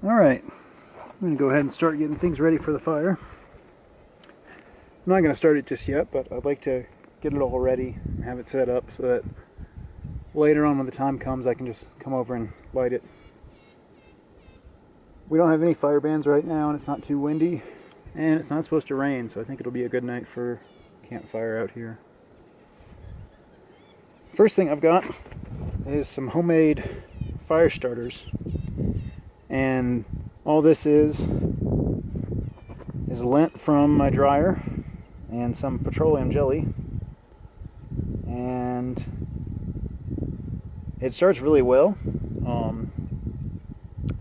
Alright, I'm going to go ahead and start getting things ready for the fire. I'm not going to start it just yet, but I'd like to get it all ready and have it set up so that later on when the time comes I can just come over and light it. We don't have any fire bans right now and it's not too windy and it's not supposed to rain, so I think it'll be a good night for campfire out here. First thing I've got is some homemade fire starters, and all this is lint from my dryer and some petroleum jelly, and it starts really well.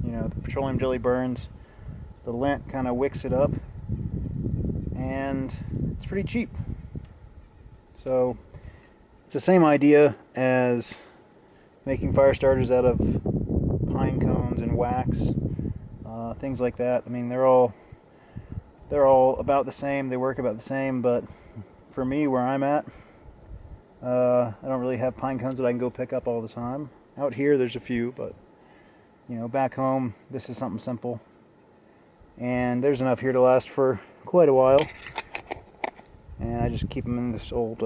You know, the petroleum jelly burns, the lint kind of wicks it up, and it's pretty cheap. So it's the same idea as making fire starters out of pine cones and wax, things like that. I mean, they're all about the same. They work about the same, but for me, where I'm at, I don't really have pine cones that I can go pick up all the time. Out here, there's a few, but you know, back home, this is something simple, and there's enough here to last for quite a while. And I just keep them in this old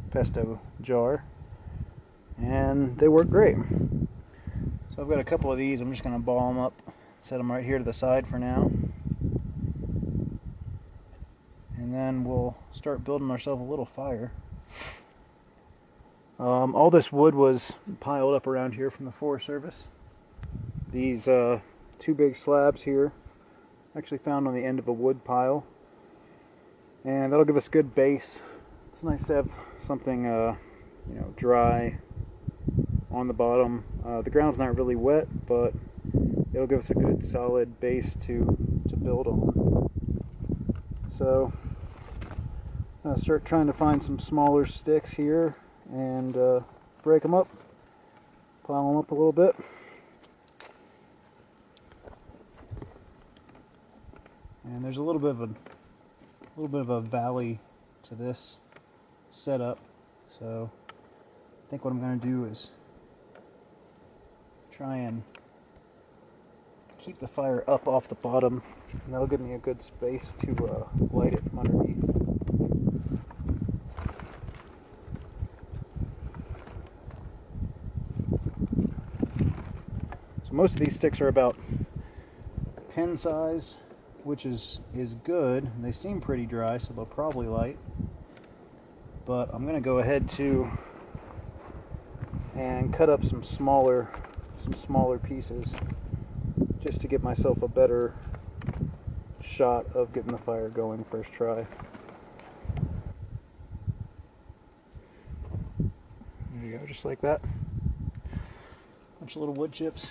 pesto jar, and they work great. So I've got a couple of these. I'm just going to ball them up, set them right here to the side for now, and then we'll start building ourselves a little fire. All this wood was piled up around here from the Forest Service. These two big slabs here, actually found on the end of a wood pile, and that'll give us a good base. It's nice to have something you know, dry on the bottom. The ground's not really wet, but it'll give us a good solid base to build on. So I'm gonna start trying to find some smaller sticks here and break them up, pile them up a little bit. And there's a little bit of a valley to this setup, so I think what I'm going to do is try and keep the fire up off the bottom, and that'll give me a good space to light it from underneath. So most of these sticks are about pen size, which is good. They seem pretty dry, so they'll probably light. But I'm going to go ahead and cut up some smaller pieces just to give myself a better shot of getting the fire going first try. There you go, just like that. Bunch of little wood chips.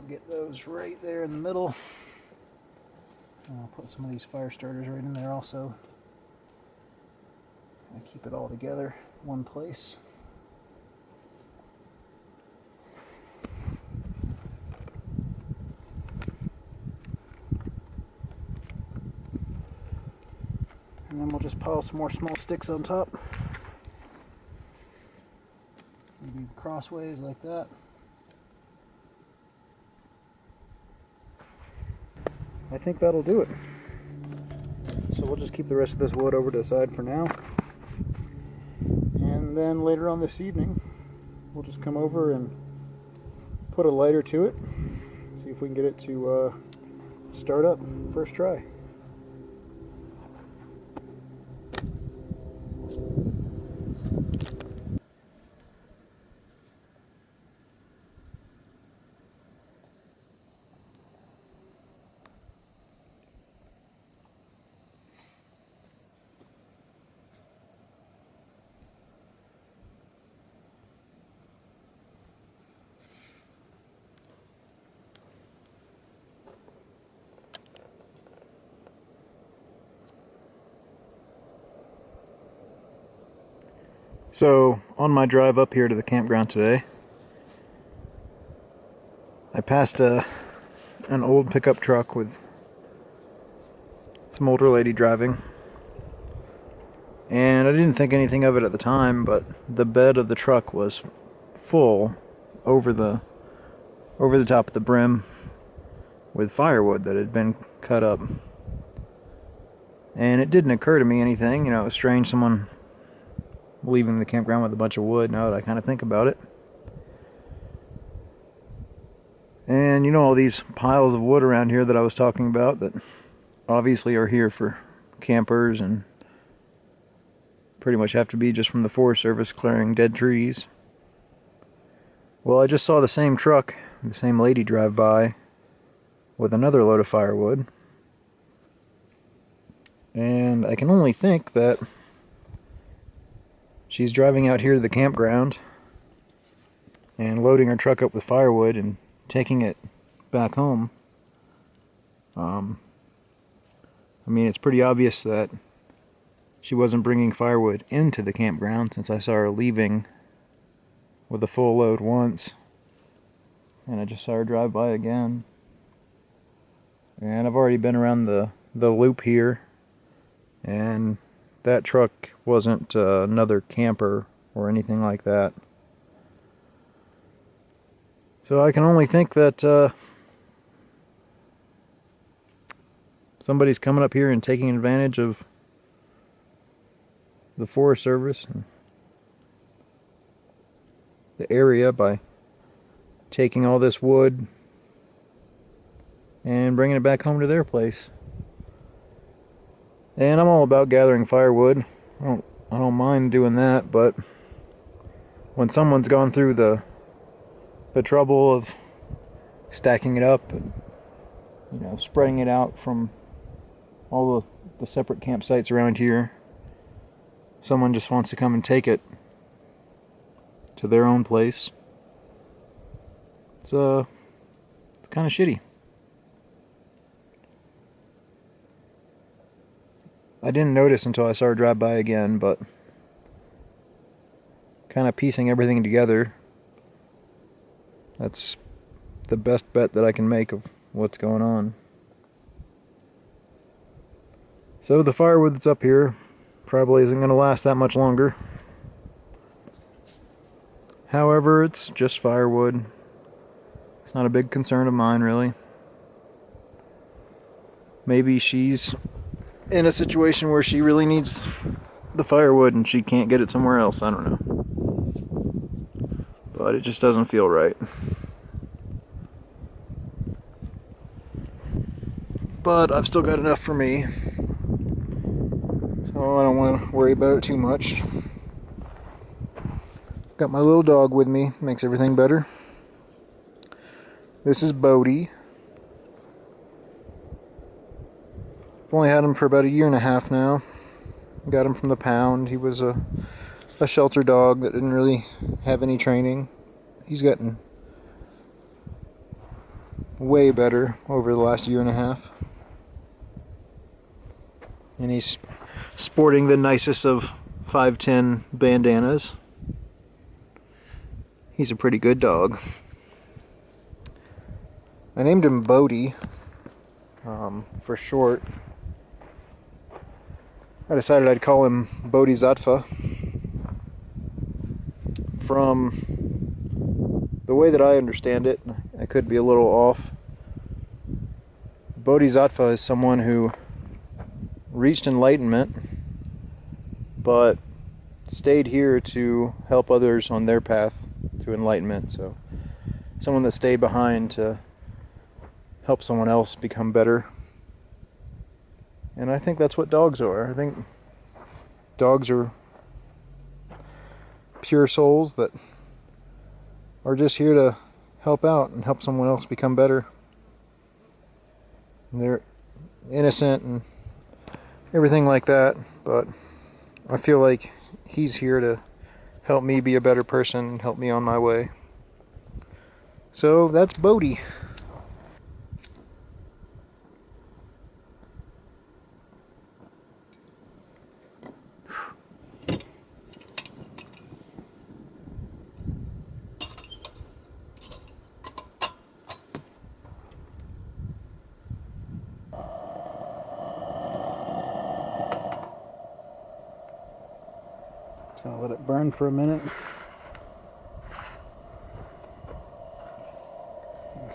Get those right there in the middle. And I'll put some of these fire starters right in there also. And keep it all together in one place. And then we'll just pile some more small sticks on top. Maybe crossways like that. I think that'll do it. So we'll just keep the rest of this wood over to the side for now. And then later on this evening, we'll just come over and put a lighter to it. See if we can get it to start up first try. So, on my drive up here to the campground today, I passed an old pickup truck with some older lady driving, and I didn't think anything of it at the time, but the bed of the truck was full over the over the top of the brim with firewood that had been cut up. And it didn't occur to me anything, you know, it was strange someone leaving the campground with a bunch of wood, now that I kind of think about it. And you know, all these piles of wood around here that I was talking about that obviously are here for campers and pretty much have to be just from the Forest Service clearing dead trees. Well, I just saw the same truck, the same lady drive by with another load of firewood. And I can only think that she's driving out here to the campground and loading her truck up with firewood and taking it back home. I mean, it's pretty obvious that she wasn't bringing firewood into the campground, since I saw her leaving with a full load once, and I just saw her drive by again. And I've already been around the loop here, and that truck wasn't another camper or anything like that. So I can only think that somebody's coming up here and taking advantage of the Forest Service and the area by taking all this wood and bringing it back home to their place. And I'm all about gathering firewood. I don't mind doing that, but when someone's gone through the trouble of stacking it up and, you know, spreading it out from all the separate campsites around here, someone just wants to come and take it to their own place. It's kind of shitty. I didn't notice until I saw her drive by again, but kind of piecing everything together, that's the best bet that I can make of what's going on. So the firewood that's up here probably isn't going to last that much longer. However, it's just firewood. It's not a big concern of mine, really. Maybe she's in a situation where she really needs the firewood and she can't get it somewhere else. I don't know. But it just doesn't feel right. But I've still got enough for me, so I don't want to worry about it too much. Got my little dog with me, makes everything better. This is Bodhi. I've only had him for about 1.5 years now. Got him from the pound. He was a shelter dog that didn't really have any training. He's gotten way better over the last 1.5 years. And he's sporting the nicest of 5'10" bandanas. He's a pretty good dog. I named him Bodhi for short. I decided I'd call him Bodhi Sattva. From the way that I understand it, I could be a little off. Bodhisattva is someone who reached enlightenment, but stayed here to help others on their path to enlightenment. So, someone that stayed behind to help someone else become better. And I think that's what dogs are. I think dogs are pure souls that are just here to help out and help someone else become better. And they're innocent and everything like that, but I feel like he's here to help me be a better person and help me on my way. So that's Bodhi. I'll let it burn for a minute.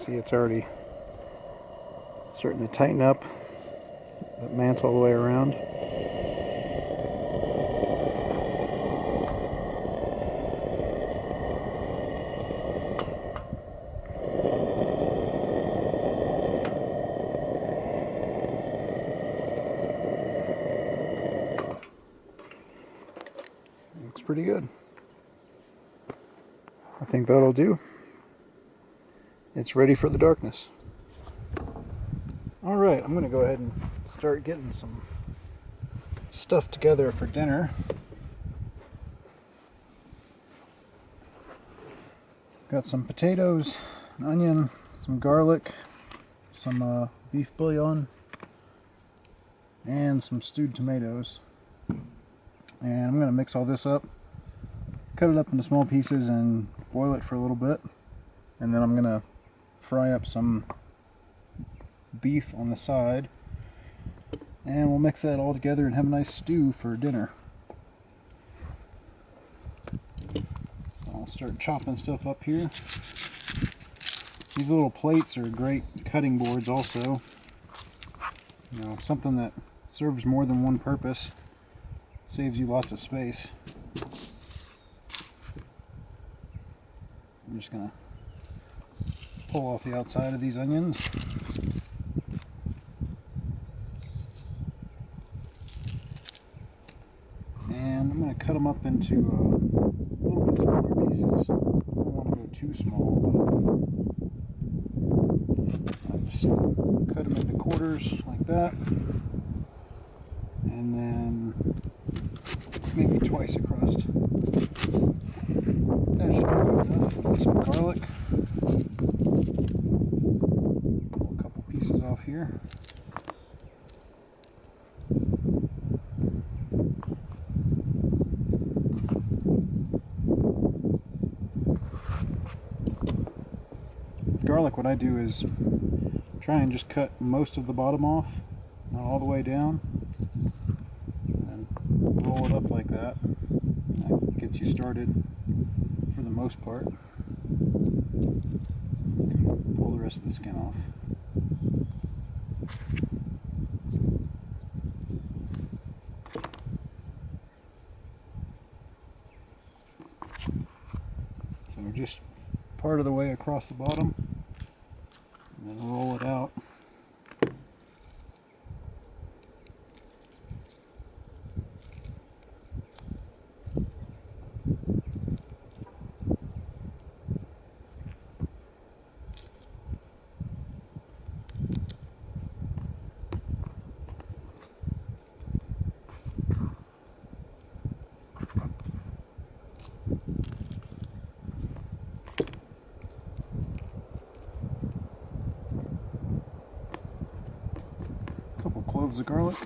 See, it's already starting to tighten up that mantle all the way around. Looks pretty good. I think that'll do. It's ready for the darkness. Alright, I'm going to go ahead and start getting some stuff together for dinner. Got some potatoes, an onion, some garlic, some beef bouillon, and some stewed tomatoes. And I'm going to mix all this up, cut it up into small pieces and boil it for a little bit. And then I'm going to fry up some beef on the side, and we'll mix that all together and have a nice stew for dinner. I'll start chopping stuff up here. These little plates are great cutting boards also. You know, something that serves more than one purpose, saves you lots of space. I'm just gonna pull off the outside of these onions. And I'm going to cut them up into a little bit smaller pieces. I don't want to go too small, but I just cut them into quarters like that. And then maybe twice across. That should be enough. Get some garlic. Pull a couple pieces off here. Garlic, what I do is try and just cut most of the bottom off, not all the way down, and roll it up like that. That gets you started for the most part. Pull the rest of the skin off. So just part of the way across the bottom, and then roll it out. Couple cloves of garlic.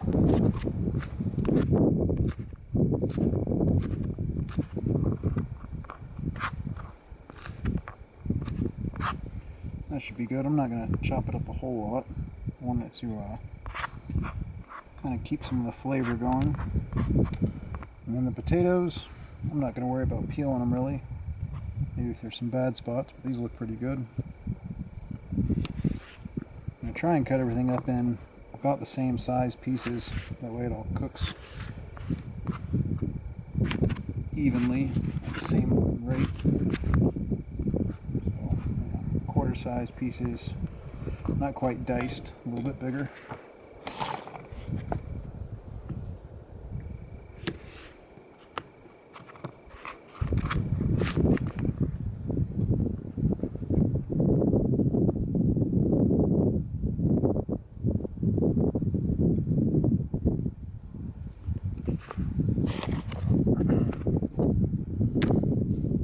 That should be good. I'm not going to chop it up a whole lot. I want it to kind of keep some of the flavor going. And then the potatoes, I'm not going to worry about peeling them really. Maybe if there's some bad spots, but these look pretty good. I'm going to try and cut everything up in about the same size pieces. That way it all cooks evenly at the same rate. So, quarter size pieces, not quite diced, a little bit bigger.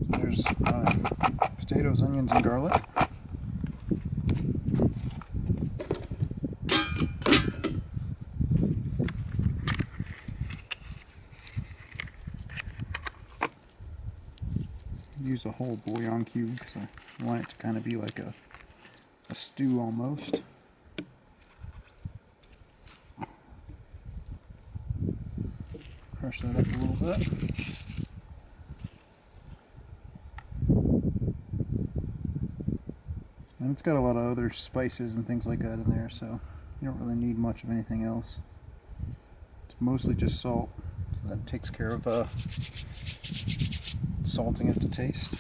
There's potatoes, onions, and garlic. Use a whole bouillon cube because I want it to kind of be like a stew almost. Crush that up a little bit. And it's got a lot of other spices and things like that in there, so you don't really need much of anything else. It's mostly just salt, so that takes care of salting it to taste.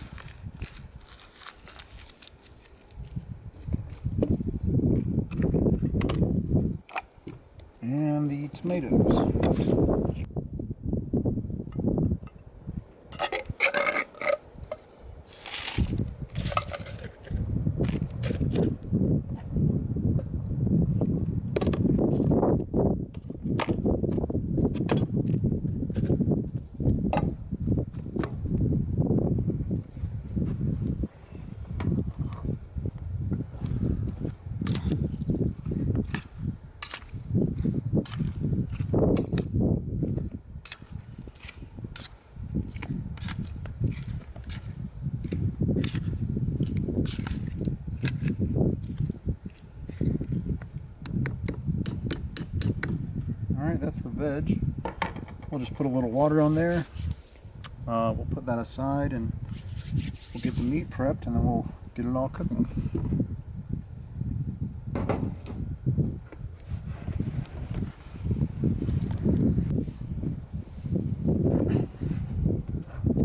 And the tomatoes. Alright, that's the veg. We'll just put a little water on there. We'll put that aside and we'll get the meat prepped, and then we'll get it all cooking.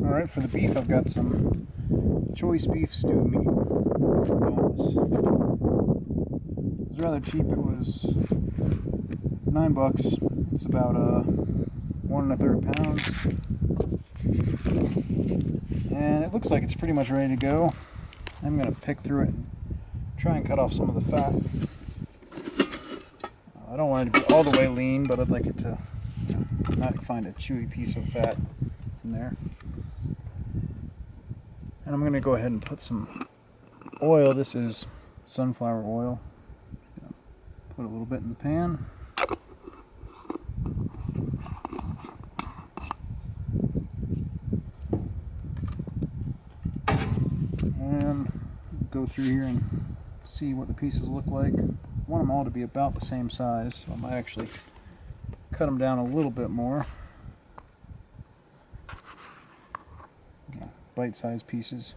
Alright, for the beef I've got some choice beef stew meat. Boneless. It was rather cheap. It was $9. It's about 1 1/3 pounds, and it looks like it's pretty much ready to go. I'm going to pick through it and try and cut off some of the fat. I don't want it to be all the way lean, but I'd like it to, you know, not find a chewy piece of fat in there. And I'm going to go ahead and put some oil. This is sunflower oil. Put a little bit in the pan. And go through here and see what the pieces look like. I want them all to be about the same size, so I might actually cut them down a little bit more. Yeah, bite-sized pieces.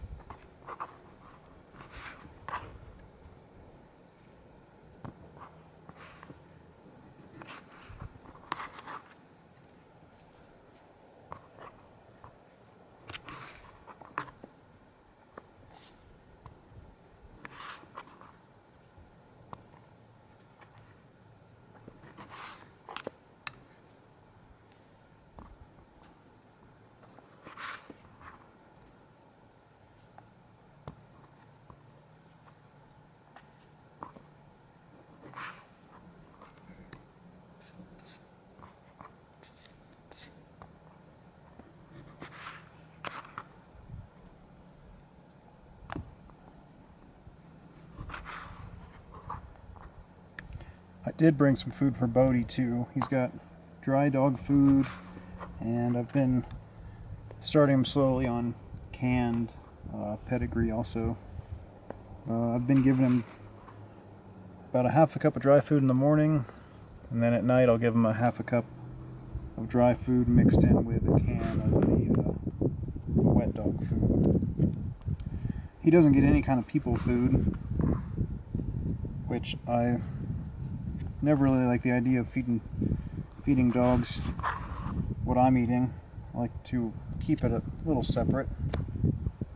I did bring some food for Bodhi too. He's got dry dog food, and I've been starting him slowly on canned pedigree also. I've been giving him about a half a cup of dry food in the morning, and then at night I'll give him a half a cup of dry food mixed in with a can of the wet dog food. He doesn't get any kind of people food, which I never really like the idea of feeding dogs what I'm eating. I like to keep it a little separate.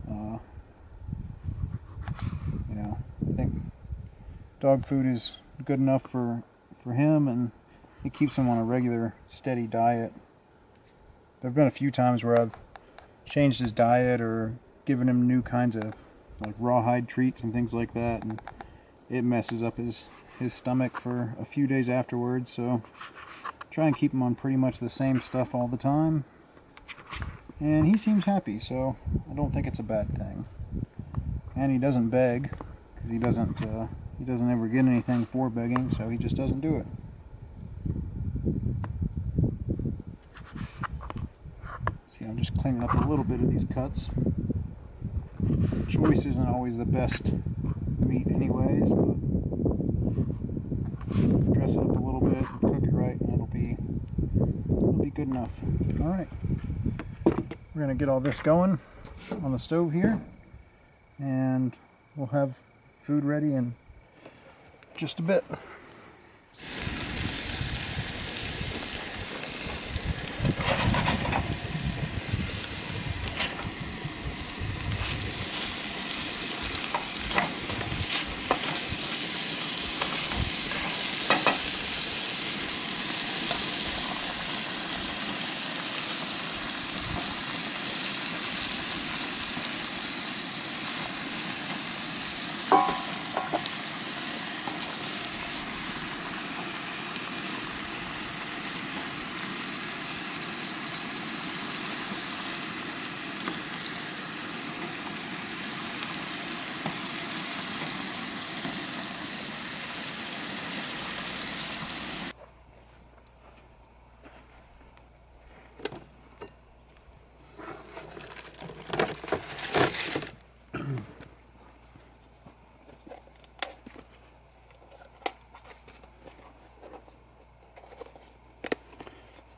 You know, I think dog food is good enough for him, and it keeps him on a regular, steady diet. There have been a few times where I've changed his diet or given him new kinds of like rawhide treats and things like that, and it messes up his stomach for a few days afterwards. So try and keep him on pretty much the same stuff all the time, and he seems happy, so I don't think it's a bad thing. And he doesn't beg, because he doesn't ever get anything for begging, so he just doesn't do it. See, I'm just cleaning up a little bit of these cuts. Choice isn't always the best meat anyways, but dress it up a little bit and cook it right, and it'll be good enough. Alright, we're going to get all this going on the stove here, and we'll have food ready in just a bit.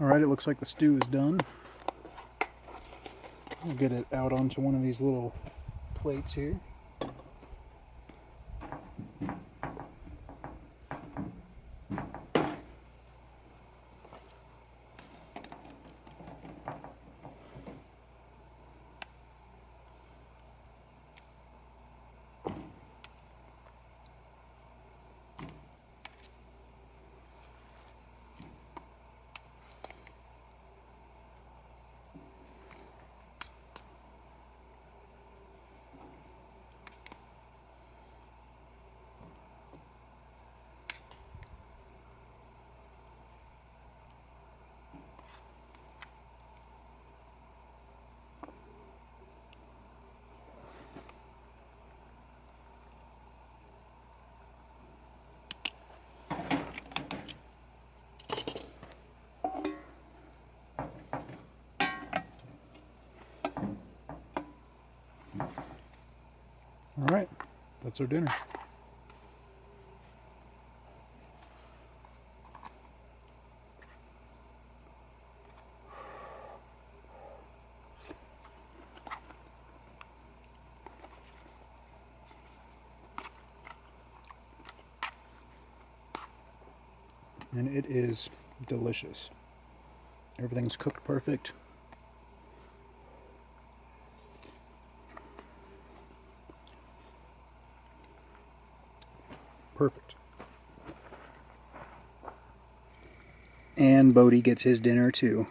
Alright, it looks like the stew is done. I'll get it out onto one of these little plates here. Alright, that's our dinner. And it is delicious. Everything's cooked perfect. Perfect. And Bodhi gets his dinner too.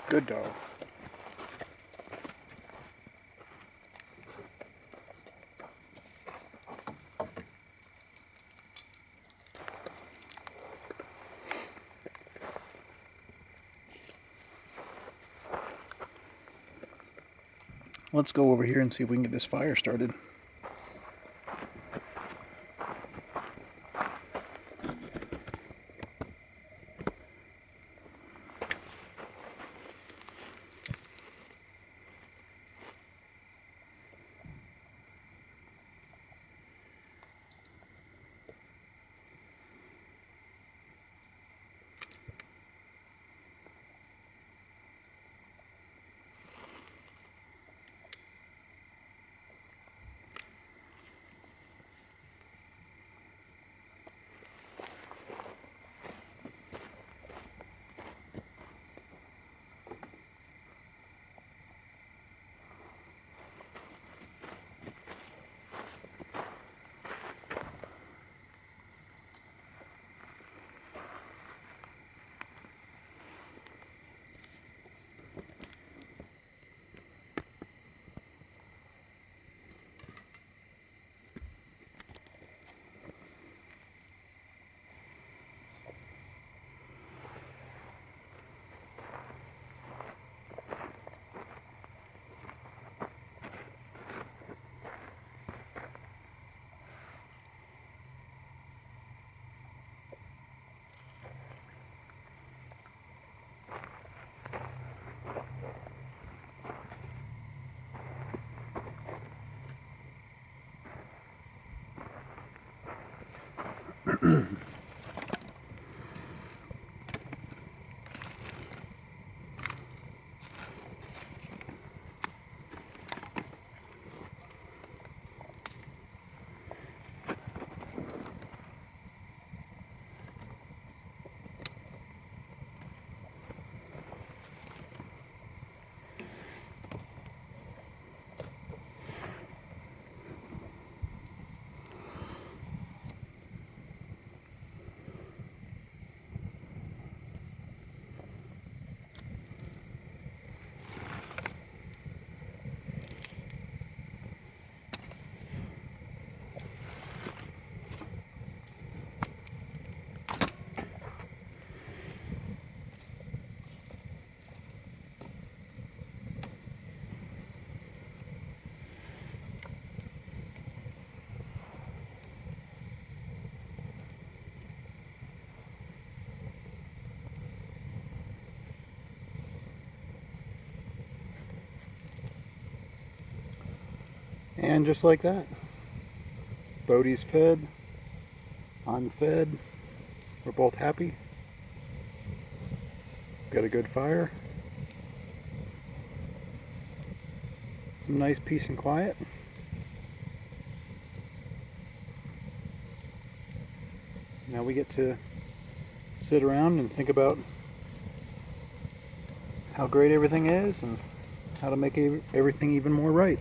Good dog. Let's go over here and see if we can get this fire started. And just like that, Bodhi's fed, I'm fed, we're both happy, got a good fire, some nice peace and quiet. Now we get to sit around and think about how great everything is and how to make everything even more right.